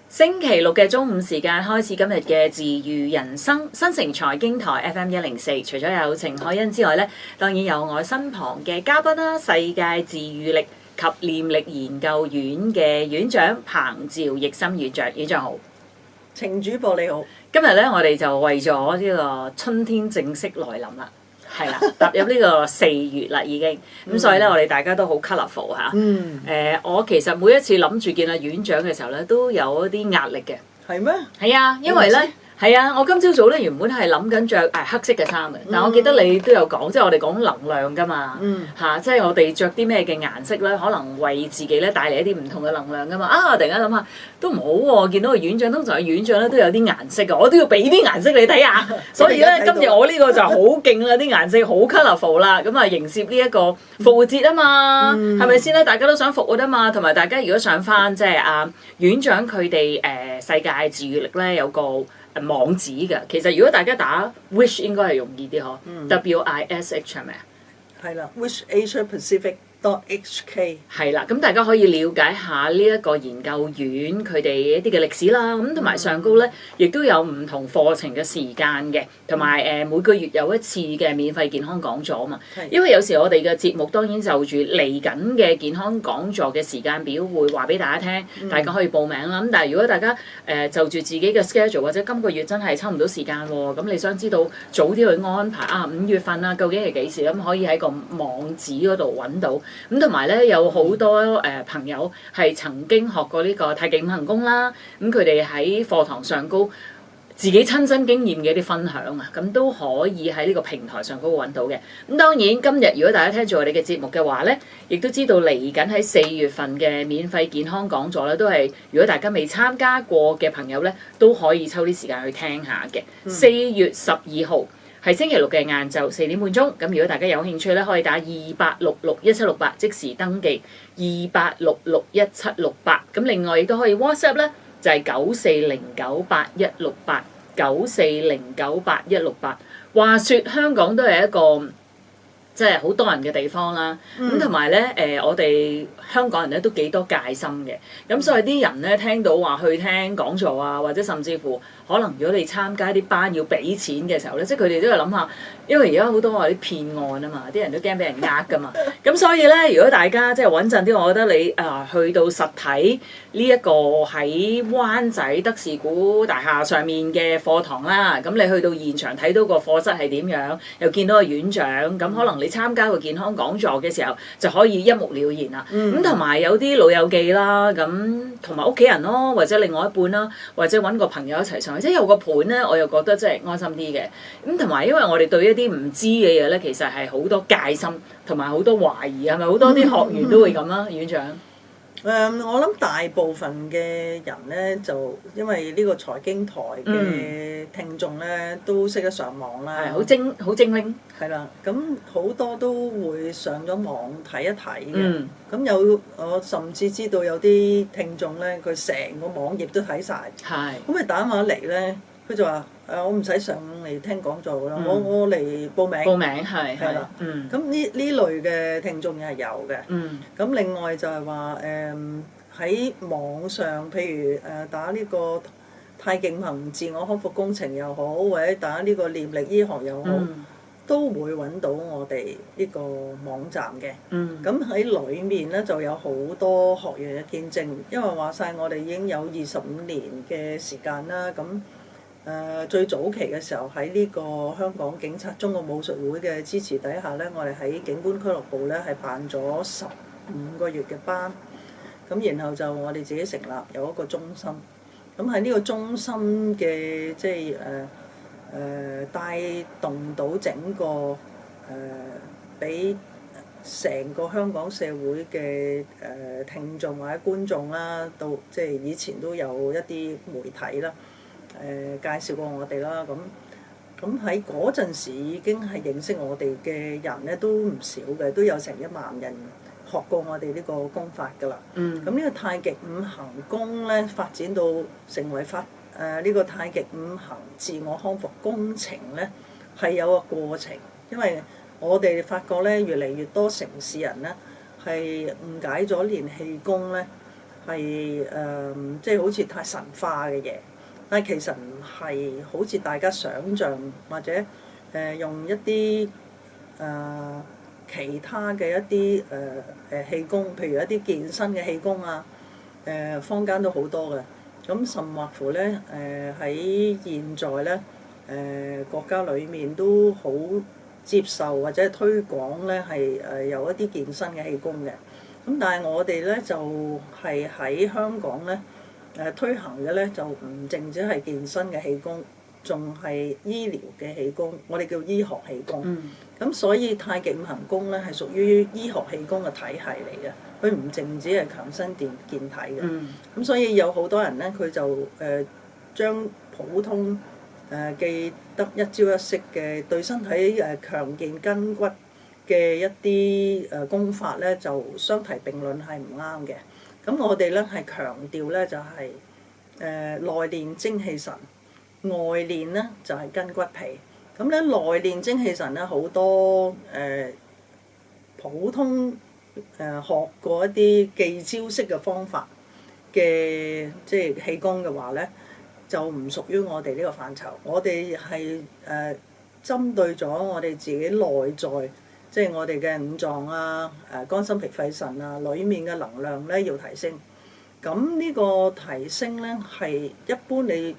星期六嘅中午時間開始，今日嘅自愈人生新城財經台 FM104，除咗有程海欣之外咧，當然有我身旁嘅嘉賓啦，世界自愈力及念力研究院嘅院長彭趙奕森院長，院長好。程主播你好。今日咧，我哋就為咗呢個春天正式來臨啦。係啦，踏入呢個4月啦已經，咁所以咧我哋大家都好 colourful 嚇。我其實每一次諗住見阿院長嘅時候咧，都有一啲壓力嘅。係咩？係啊，因為咧係啊，我今朝早咧原本係諗緊着黑色嘅衫嘅，但我記得你都有講，即係我哋講能量㗎嘛，即係我哋着啲咩嘅顏色咧，可能為自己咧帶嚟一啲唔同嘅能量㗎嘛。啊，突然間諗下都唔好喎，見到個院長，通常個院長咧都有啲顏色嘅，我都要俾啲顏色你睇下。所以咧，今日我呢個就好勁啦，啲顏色好 colourful 啦，咁啊迎接呢一個復活節啊嘛，係咪先咧？大家都想復活啊嘛，同埋大家如果想翻即係院長佢哋世界自愈力咧有個網址嘅，其實如果大家打 wish 應該係容易啲嗬，WISH 係咪啊？係啦 ，Wish Asia Pacific.HK 係啦，咁大家可以了解下呢一個研究院佢哋一啲嘅歷史啦，咁同埋上高咧，亦都有唔同課程嘅時間嘅，同埋每個月有一次嘅免費健康講座啊嘛。因為有時我哋嘅節目當然就住嚟緊嘅健康講座嘅時間表會話俾大家聽，大家可以報名啦。咁但係如果大家就住自己嘅 schedule 或者今個月真係抽唔到時間喎，咁你想知道早啲去安排5月份啊，究竟係幾時咁可以喺個網址嗰度揾到。咁同埋咧，有好多朋友係曾經學過呢個太極五行功啦，咁佢哋喺課堂上高自己親身經驗嘅一啲分享啊，咁都可以喺呢個平台上高揾到嘅。咁當然今日如果大家聽住我哋嘅節目嘅話咧，亦都知道嚟緊喺4月份嘅免費健康講座咧，都係如果大家未參加過嘅朋友咧，都可以抽啲時間去聽下嘅。4月12號。係星期六嘅晏晝4點半鐘，咁如果大家有興趣咧，可以打28661768即時登記28661768，咁另外亦都可以 WhatsApp 咧，就係9409816894098168。話說香港都係一個即係好多人嘅地方啦，咁同埋咧我哋香港人咧都幾多戒心嘅，咁所以啲人咧聽到話去聽講座啊，或者甚至乎可能如果你參加啲班要俾錢嘅時候咧，即係佢哋都係諗下，因為而家好多話啲騙案啊嘛，啲人都驚俾人呃噶嘛，咁所以咧如果大家即係穩陣啲，我覺得你去到實體呢一個喺灣仔德士古大廈上面嘅課堂啦，咁你去到現場睇到個課室係點樣，又見到個院長，咁可能你參加個健康講座嘅時候就可以一目了然啦。咁同埋有啲老友記啦，咁同埋屋企人咯，或者另外一半啦，或者揾個朋友一齊上去，即係有個伴咧，我又覺得即係安心啲嘅。咁同埋因為我哋對一啲唔知嘅嘢咧，其實係好多戒心同埋好多懷疑，係咪好多啲學員都會咁啊，院長？我諗大部分嘅人咧，就因為呢個財經台嘅聽眾咧，都識得上網啦，係好精靈。係啦，咁好多都會上咗網睇一睇嘅。咁我甚至知道有啲聽眾咧，佢成個網頁都睇晒。係。咁佢打電話嚟咧，佢就話：我唔使上嚟聽講座㗎啦，我嚟報名。報名係啦。咁呢類嘅聽眾係有嘅。咁另外就係話喺網上，譬如打呢個太極五行自我康復工程又好，或者打呢個念力醫學又好，都會揾到我哋呢個網站嘅。咁喺裡面咧就有好多學員嘅見證，因為話晒我哋已經有25年嘅時間啦。咁最早期嘅時候喺呢個香港警察中國武術會嘅支持底下咧，我哋喺警官俱樂部咧係辦咗15個月嘅班。咁然後就我哋自己成立有一個中心。咁喺呢個中心嘅即係帶動到整個俾成個香港社會嘅聽眾或者觀眾啦，到即係以前都有一啲媒體啦介紹過我哋啦。咁喺嗰陣時已經係認識我哋嘅人咧都唔少嘅，都有成1萬人學過我哋呢個功法㗎啦。咁呢個太極五行功咧發展到成為呢個太極五行自我康復工程咧係有個過程，因為我哋發覺咧越嚟越多城市人咧係誤解咗練氣功咧係即係好似太神化嘅嘢，但係其實唔係好似大家想像或者用一啲其他嘅一啲氣功，譬如一啲健身嘅氣功啊，坊間都好多嘅。咁甚或乎咧喺現在咧國家裏面都好接受或者推廣咧係有一啲健身嘅氣功嘅。咁但係我哋咧就係喺香港咧推行嘅咧就唔淨止係健身嘅氣功，仲係醫療嘅氣功，我哋叫醫學氣功。咁所以太極五行功咧係屬於醫學氣功嘅體系嚟嘅，佢唔淨止係強身健體嘅。咁所以有好多人咧佢就將普通記得一招一式嘅對身體強健筋骨嘅一啲功法咧就相提並論係唔啱嘅。咁我哋咧係強調咧就係內練精氣神，外練咧就係筋骨皮。咁咧內練精氣神咧好多普通學過一啲記招式嘅方法嘅即係氣功嘅話咧，就唔屬於我哋呢個範疇。我哋係針對咗我哋自己內在。即係我哋嘅五臟啊、肝心脾肺腎啊，裡面嘅能量咧要提升。咁呢個提升咧係一般你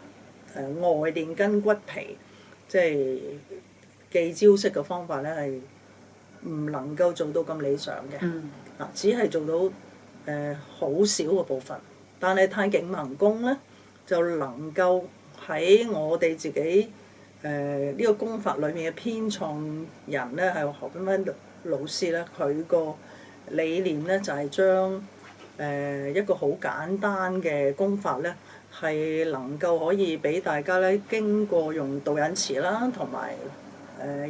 外練筋骨皮，即係記招式嘅方法咧係唔能夠做到咁理想嘅。只係做到好少嘅部分。但係太極五行功咧就能夠喺我哋自己。呢個功法裏面嘅編創人咧係何炳輝老師咧，佢個理念咧就係將一個好簡單嘅功法咧，係能夠可以俾大家咧經過用導引詞啦，同埋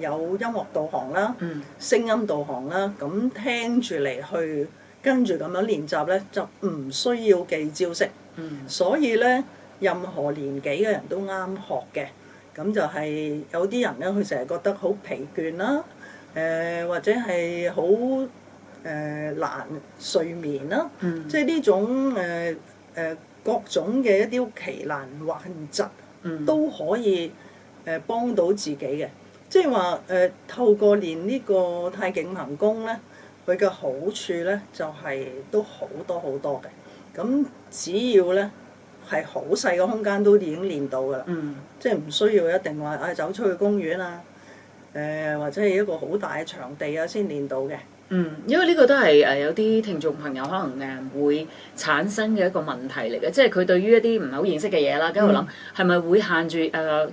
有音樂導航啦、聲音導航啦，咁聽住嚟去跟住咁樣練習咧，就唔需要記招式。所以咧，任何年紀嘅人都啱學嘅。咁就係有啲人咧，佢成日覺得好疲倦啦，或者係好難睡眠啦，即係呢種各種嘅一啲奇難患疾都可以幫到自己嘅。即係話透過練呢個太極五行功咧，佢嘅好處咧就係都好多好多嘅。咁只要咧，係好細個空間都已經練到㗎啦，即係唔需要一定話走出去公園啊，或者係一個好大嘅場地啊先練到嘅。因為呢個都係有啲聽眾朋友可能會產生嘅一個問題嚟嘅，即係佢對於一啲唔係好認識嘅嘢啦，跟住諗係咪會限住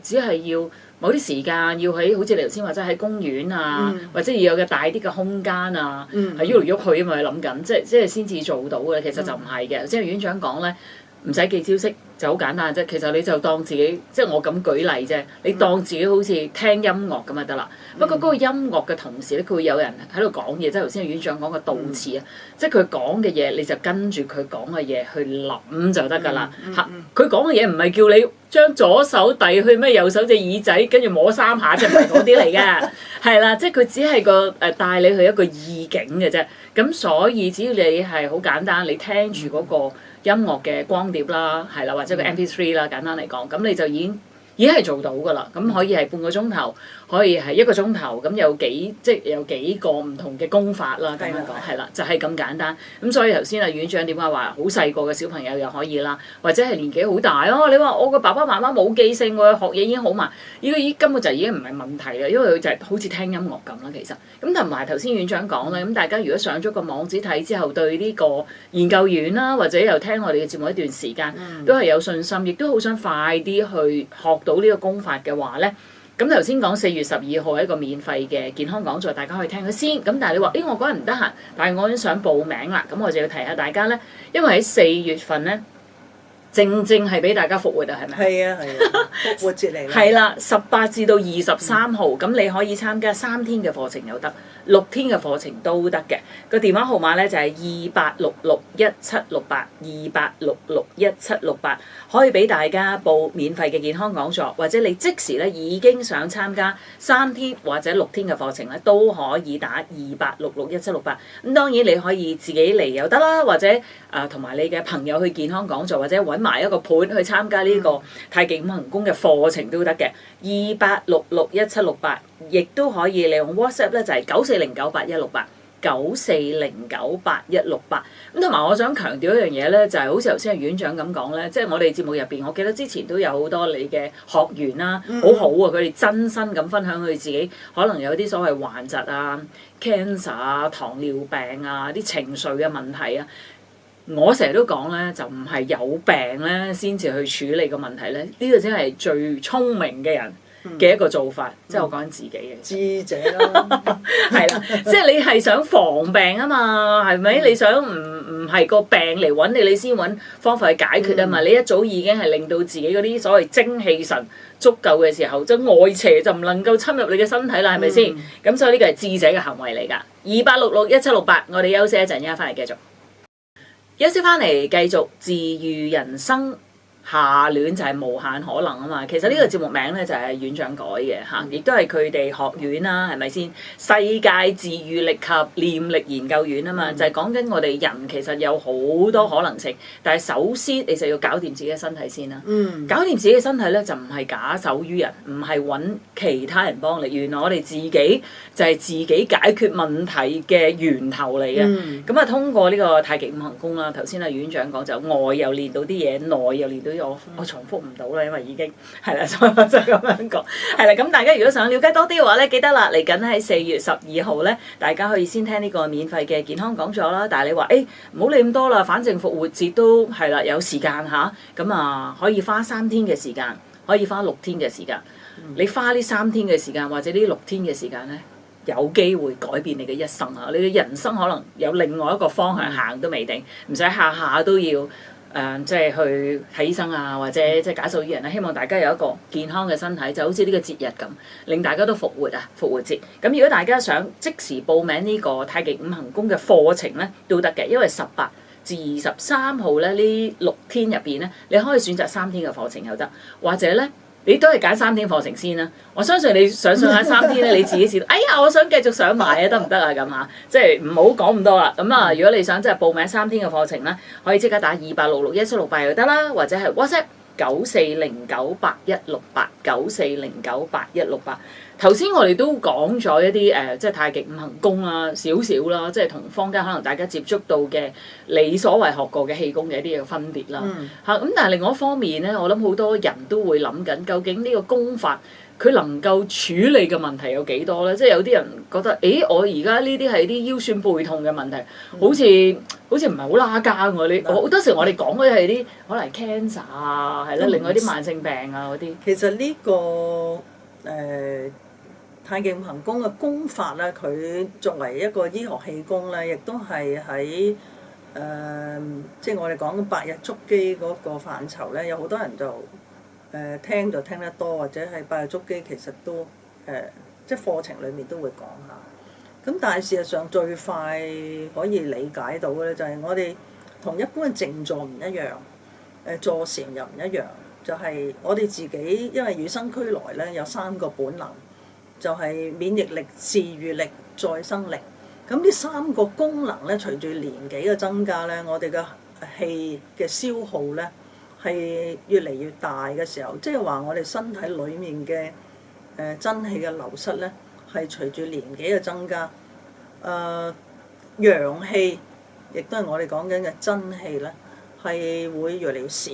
只係要某啲時間要喺好似你頭先話齋喺公園啊，或者要有個大啲嘅空間啊，係喐嚟喐去啊嘛，諗緊即係先至做到嘅，其實就唔係嘅。即係院長講咧。唔使記招式就好簡單啫，其實你就當自己，即係我咁舉例啫，你當自己好似聽音樂咁就得啦。不過嗰個音樂嘅同時咧，佢會有人喺度講嘢，即係頭先院長講嘅導詞啊，即係佢講嘅嘢，你就跟住佢講嘅嘢去諗就得㗎啦。佢講嘅嘢唔係叫你將左手遞去咩右手隻耳仔，跟住摸3下，就唔係嗰啲嚟嘅，係啦，即係佢只係個帶你去一個意境嘅啫。咁所以只要你係好簡單，你聽住嗰個音樂嘅光碟啦，係啦，或者個 MP3 啦，簡單嚟講，咁你就已經係做到㗎啦。咁可以係半個鐘頭，可以係1個鐘頭，咁有幾個唔同嘅功法啦，咁樣講係啦，就係咁簡單。咁所以頭先院長點解話好細個嘅小朋友又可以啦，或者係年紀好大咯？你話我個爸爸媽媽冇記性喎，學嘢已經好慢，呢個根本就已經唔係問題啦，因為佢就係好似聽音樂咁啦，其實。咁同埋頭先院長講咧，咁大家如果上咗個網址睇之後，對呢個研究院啦，或者又聽我哋嘅節目一段時間，都係有信心，亦都好想快啲去學到呢個功法嘅話咧。咁頭先講4月12號係一個免費嘅健康講座，大家可以聽佢先。咁但係你話，我嗰日唔得閒，但係我已經想報名啦。咁我就要提下大家咧，因為喺4月份咧，正係俾大家復活啊，係咪？係啊，復活節嚟啦。係啦，18至到23號，咁你可以參加3天嘅課程又得6天嘅課程都得嘅。個電話號碼咧就係28661768，28661768，可以俾大家報免費嘅健康講座，或者你即時咧已經想參加3天或者6天嘅課程咧，都可以打28661768。咁當然你可以自己嚟又得啦，或者同埋你嘅朋友去健康講座，或者揾埋一個伴去參加呢個太極五行功嘅課程都得嘅。28661768，亦都可以利用 WhatsApp 咧，就係94098168，94098168。咁同埋我想強調一樣嘢咧，就係好似頭先阿院長咁講咧，即係我哋節目入邊，我記得之前都有好多你嘅學員啦，好好啊，佢哋真心咁分享佢自己可能有啲所謂患疾啊、cancer 啊、糖尿病啊、啲情緒嘅問題啊。我成日都講咧，就唔係有病咧先至去處理個問題咧，呢個先係最聰明嘅人嘅一個做法，即係我講緊自己嘅智者啦，係啦，即係你係想防病啊嘛，係咪？你想唔係個病嚟揾你，你先揾方法去解決啊嘛。你一早已經係令到自己嗰啲所謂精氣神足夠嘅時候，即係外邪就唔能夠侵入你嘅身體啦，係咪先？咁所以呢個係智者嘅行為嚟㗎。28661768，我哋休息一陣，一陣翻嚟繼續。休息翻嚟，繼續治癒人生。下戀就係無限可能啊嘛，其實呢個節目名咧就係院長改嘅嚇，亦都係佢哋學院啦，係咪先？世界治癒力及念力研究院啊嘛，就係講緊我哋人其實有好多可能性，但係首先你就要搞掂自己嘅身體先啦。搞掂自己嘅身體咧就唔係假手於人，唔係揾其他人幫你，原來我哋自己就係自己解決問題嘅源頭嚟嘅。咁通過呢個太極五行功啦，頭先阿院長講就外又練到啲嘢，內又練到。我重複唔到啦，因為已經係啦，所以我就咁樣講係啦。咁大家如果想了解多啲嘅話咧，記得啦，嚟緊喺4月12號咧，大家可以先聽呢個免費嘅健康講座啦。但係你話唔好理咁多啦，反正復活節都係啦，有時間嚇，咁可以花3天嘅時間，可以花6天嘅時間。你花呢3天嘅時間或者呢6天嘅時間咧，有機會改變你嘅一生啊！你嘅人生可能有另外一個方向行都未定，唔使下下都要。即係去睇醫生啊，或者即係假手於人啦。希望大家有一個健康嘅身體，就好似呢個節日咁，令大家都復活啊！復活節。咁如果大家想即時報名呢個太極五行功嘅課程咧，都得嘅，因為18至23號咧呢6天入邊咧，你可以選擇3天嘅課程又得，或者咧。你都係揀3天課程先啦，我相信你上下3天咧，你自己知道。哎呀，我想繼續上埋啊，得唔得啊？咁嚇，即係唔好講咁多啦。咁如果你想即係報名3天嘅課程咧，可以即刻打28661768又得啦，或者係 WhatsApp 94098168，94098168。頭先我哋都講咗一啲即係太極五行功啦，少少啦，即係同坊間可能大家接觸到嘅你所謂學過嘅氣功嘅一啲嘅分別啦。咁但係另外一方面咧，我諗好多人都會諗緊，究竟呢個功法佢能夠處理嘅問題有幾多咧？即係有啲人覺得，我而家呢啲係啲腰酸背痛嘅問題，好似唔係好拉更喎。好多時我哋講嘅係啲可能係 cancer 啊，係啦，另外啲慢性病啊嗰啲。其實呢個太極五行功嘅功法咧，佢作為一個醫學氣功咧，亦都係喺即係我哋講白日築基嗰個範疇咧，有好多人就聽就聽得多，或者係白日築基其實都即係課程裡面都會講下。咁但係事實上最快可以理解到嘅咧，就係我哋同一般嘅靜坐唔一樣，坐禪又唔一樣，就係我哋自己因為與生俱來咧有3個本能。就係免疫力、治愈力、再生力。咁呢3個功能咧，隨住年紀嘅增加咧，我哋嘅氣嘅消耗咧係越嚟越大嘅時候，即係話我哋身體裡面嘅真氣嘅流失咧，係隨住年紀嘅增加。陽氣亦都係我哋講緊嘅真氣咧，係會越嚟越少。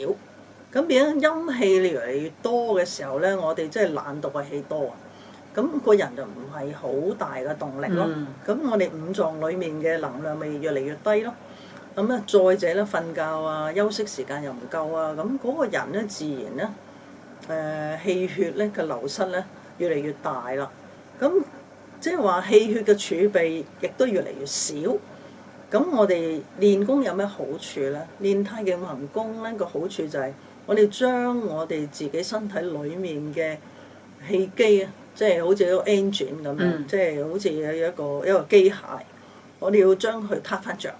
咁變咗陰氣越嚟越多嘅時候咧，我哋即係懶惰嘅氣多啊。咁個人就唔係好大嘅動力咯。咁我哋五臟裡面嘅能量咪越嚟越低咯。咁咧，再者咧，瞓覺啊、休息時間又唔夠啊，咁嗰個人咧自然咧氣血咧嘅流失咧越嚟越大啦。咁即係話氣血嘅儲備亦都越嚟越少。咁我哋練功有咩好處咧？練太極五行功咧個好處就係我哋將我哋自己身體裡面嘅氣機啊，即係好似一個 engine 咁樣，即係好似一個機械，我哋要將佢撻翻着。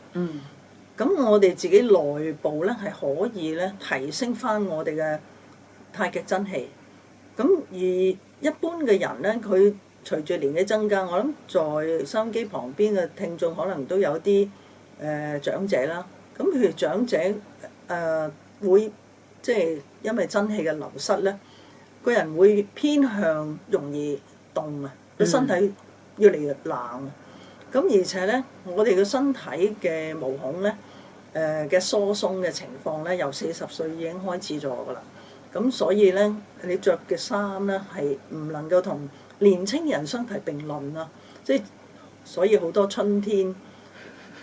咁我哋自己內部咧係可以咧提升翻我哋嘅太極真氣。咁而一般嘅人咧，佢隨住年紀增加，我諗在收音機旁邊嘅聽眾可能都有啲長者啦。咁譬如長者會即係因為真氣嘅流失咧，個人會偏向容易凍啊，個身體越嚟越冷。咁而且咧，我哋嘅身體嘅毛孔咧嘅疏鬆嘅情況咧，由40歲已經開始咗㗎啦。咁所以咧，你着嘅衫咧係唔能夠同年青人相提並論啦。即係所以好多春天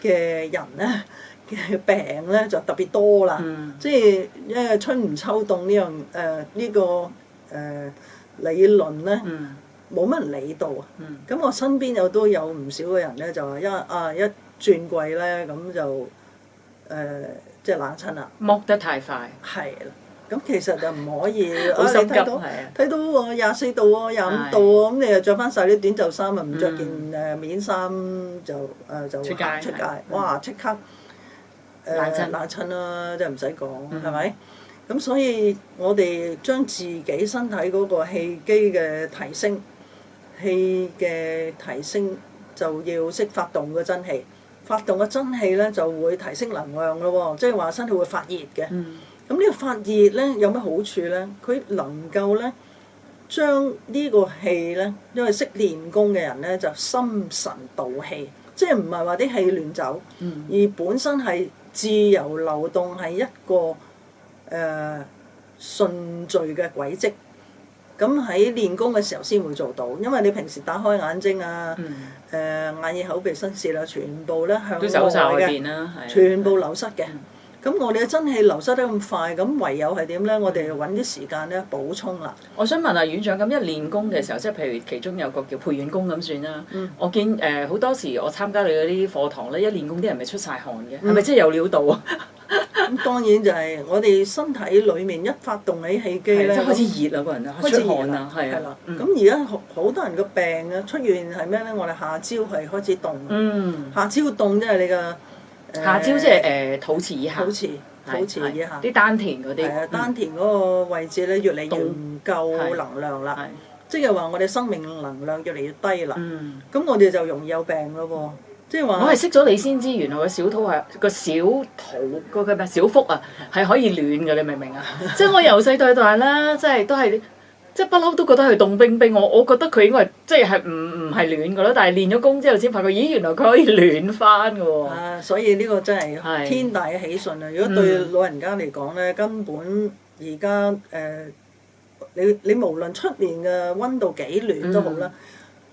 嘅人咧嘅病咧就特別多啦。即係因為春唔秋凍呢樣呢個理論咧，冇乜人理到啊。咁我身邊都有唔少嘅人咧，就話一轉季咧咁就即係冷親啦。剝得太快。係啦。咁其實就唔可以，好心急睇到24度喎，25度喎，咁你又着翻晒啲短袖衫啊，唔着件棉衫就出街，哇！即刻冷親啦，即係唔使講，係咪？咁所以我哋將自己身體嗰個氣機嘅提升，就要識發動個真氣，發動個真氣咧就會提升能量咯喎，即係話身體會發熱嘅。咁呢個發熱咧有咩好處咧？佢能夠咧將呢個氣咧，因為識練功嘅人咧就心神導氣，即係唔係話啲氣亂走，而本身係自由流動，係一個順序嘅軌跡。咁喺練功嘅時候先會做到，因為你平時打開眼睛啊，眼耳口鼻身舌啦，全部咧向外嘅，全部流失嘅。咁我哋嘅真氣流失得咁快，咁唯有係點咧？我哋要揾啲時間咧補充啦。我想問下院長，咁一練功嘅時候，即係譬如其中有個叫培元功咁算啦。我見好多時我參加你嗰啲課堂咧，一練功啲人咪出晒汗嘅，係咪真係有料到啊？咁當然就係我哋身體裡面一發動起氣機咧，即係開始熱啦，個人啊，開始汗啊，係啊。咁而家好多人個病啊出現係咩咧？我哋下焦係開始凍。下焦凍即係你個。下焦即係肚臍以下，肚臍以下，啲丹田嗰啲，丹田嗰個位置咧越嚟越唔夠能量啦，即係話我哋生命能量越嚟越低啦。咁我哋就容易有病咯喎，即係話。我係識咗你先知，原來個小肚係個小肚個咩小腹啊，係可以暖嘅，你明唔明啊？即係我由細到大啦，即係都係。即係不嬲都覺得佢凍冰冰，我覺得佢應該即係唔係暖嘅咯，但係練咗功之後先發覺，咦原來佢可以暖翻嘅喎。所以呢個真係天大嘅喜訊啊！如果對老人家嚟講咧，根本而家你無論出面嘅溫度幾暖都好啦，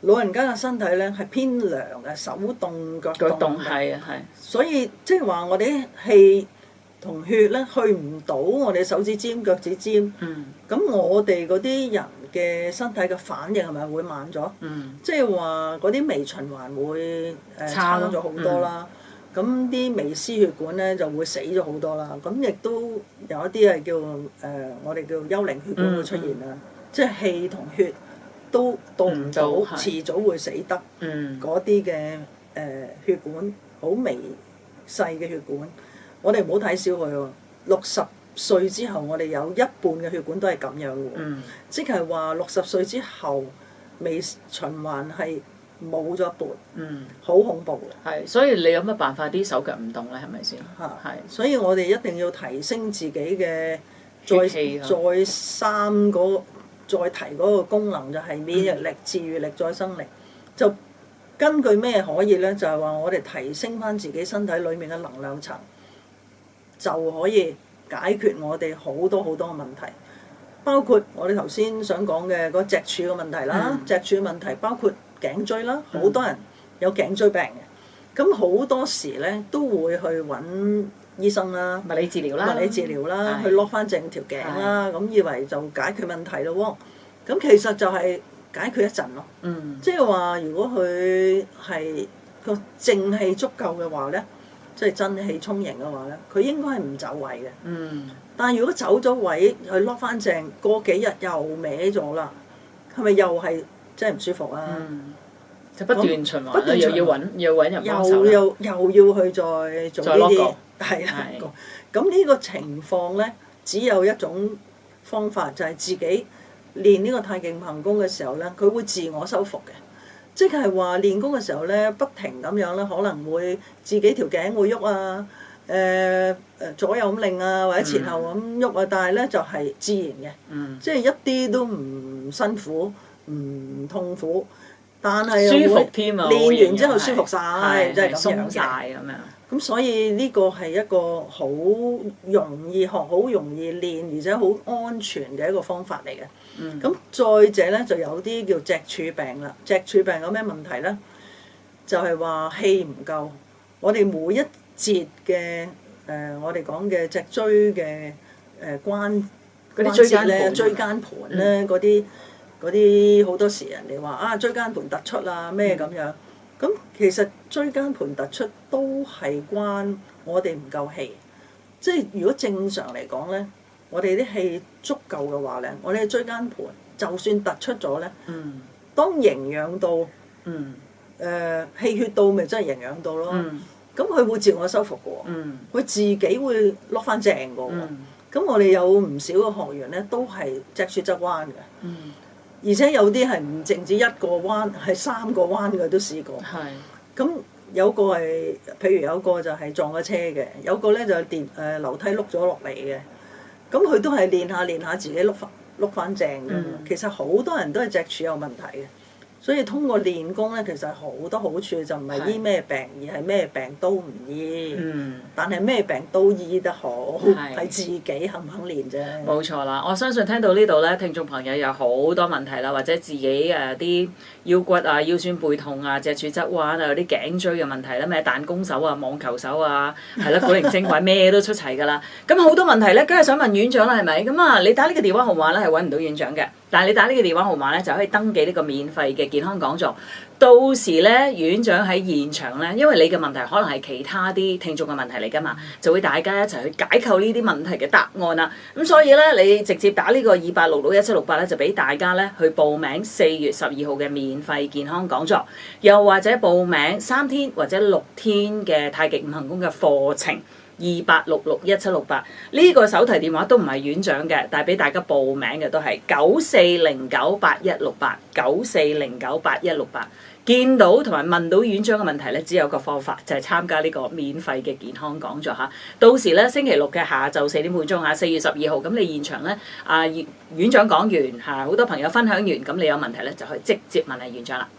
老人家嘅身體咧係偏涼嘅，手凍腳凍。係啊係。所以即係話我哋啲氣同血咧去唔到我哋手指尖腳趾尖，咁我哋嗰啲人嘅身體嘅反應係咪會慢咗？即係話嗰啲微循環會差咗好多啦。咁啲微絲血管咧就會死咗好多啦。咁亦都有一啲係叫我哋叫幽靈血管會出現啦。即係氣同血都到唔到，遲早會死得。嗰啲嘅血管好微細嘅血管。我哋唔好睇小佢喎，60歲之後，我哋有一半嘅血管都係咁樣喎，即係話60歲之後微循環係冇咗一半，好恐怖嘅。係，所以你有乜辦法啲手腳唔動咧？係咪先？係，所以我哋一定要提升自己嘅再提嗰個功能，就係免疫力、治愈力、再生力。就根據咩可以咧？就係話我哋提升翻自己身體裡面嘅能量層。就可以解決我哋好多好多嘅問題，包括我哋頭先想講嘅嗰脊柱嘅問題啦，脊柱問題包括頸椎啦，好多人有頸椎病嘅，咁好多時咧都會去揾醫生啦，物理治療啦，去攞翻正條頸啦，咁以為就解決問題咯喎，咁其實就係解決一陣咯，即係話如果佢係個正氣足夠嘅話咧。即係真氣充盈嘅話咧，佢應該係唔走位嘅。但係如果走咗位，佢攞翻正，過幾日又歪咗啦，係咪又係真係唔舒服啊。就不斷循環啦，又要揾人幫手又要去再做呢啲，係啦。咁呢個情況咧，只有一種方法，就係自己練呢個太極五行功嘅時候咧，佢會自我修復嘅。即係話練功嘅時候咧，不停咁樣咧，可能會自己條頸會喐啊，左右咁擰啊，或者前後咁喐啊，但係咧就係自然嘅，即係一啲都唔辛苦，唔痛苦。但係舒服添啊！練完之後舒服晒，即係咁樣嘅。咁所以呢個係一個好容易學、好容易練，而且好安全嘅一個方法嚟嘅。咁再者咧，就有啲叫脊柱病啦。脊柱病有咩問題咧？就係話氣唔夠。我哋每一節嘅我哋講嘅脊椎嘅關節咧、椎間盤咧嗰啲好多時人哋話啊椎間盤突出啊咩咁樣，咁其實椎間盤突出都係關我哋唔夠氣，即係如果正常嚟講咧，我哋啲氣足夠嘅話咧，我哋嘅椎間盤就算突出咗咧，當營養到，氣血到咪真係營養到咯，咁佢會自我修復嘅喎，佢自己會落翻正嘅喎，咁我哋有唔少嘅學員咧都係脊柱側彎嘅。而且有啲係唔淨止一個彎，係3個彎嘅都試過。咁有個係，譬如有個就係撞咗車嘅，有個咧就樓梯碌咗落嚟嘅。咁佢都係練下自己碌翻正嘅。其實好多人都係脊柱有問題嘅。所以通過練功咧，其實好多好處，就唔係醫咩病，而係咩病都唔醫。但係咩病都醫得好，係自己肯唔肯練啫。冇錯啦，我相信聽到呢度咧，聽眾朋友有好多問題啦，或者自己啲腰骨啊、腰酸背痛啊、脊柱側彎啊、有啲頸椎嘅問題啦，咩彈弓手啊、網球手啊，係啦，古靈精怪咩都出齊㗎啦。咁好多問題咧，梗係想問院長啦，係咪？咁啊，你打呢個電話號碼咧係揾唔到院長嘅。但係你打呢個電話號碼咧，就可以登記呢個免費嘅健康講座。到時咧，院長喺現場咧，因為你嘅問題可能係其他啲聽眾嘅問題嚟㗎嘛，就會大家一齊去解構呢啲問題嘅答案啦。咁所以咧，你直接打呢個28661768咧，就俾大家咧去報名4月12號嘅免費健康講座，又或者報名3天或者6天嘅太極五行功嘅課程。28661768呢個手提電話都唔係院長嘅，但係俾大家報名嘅都係94098168，94098168。見到同埋問到院長嘅問題咧，只有個方法就係參加呢個免費嘅健康講座嚇。到時咧星期六嘅下晝4點半鐘嚇，4月12號，咁你現場咧院長講完嚇，好多朋友分享完，咁你有問題咧就可以直接問下院長啦。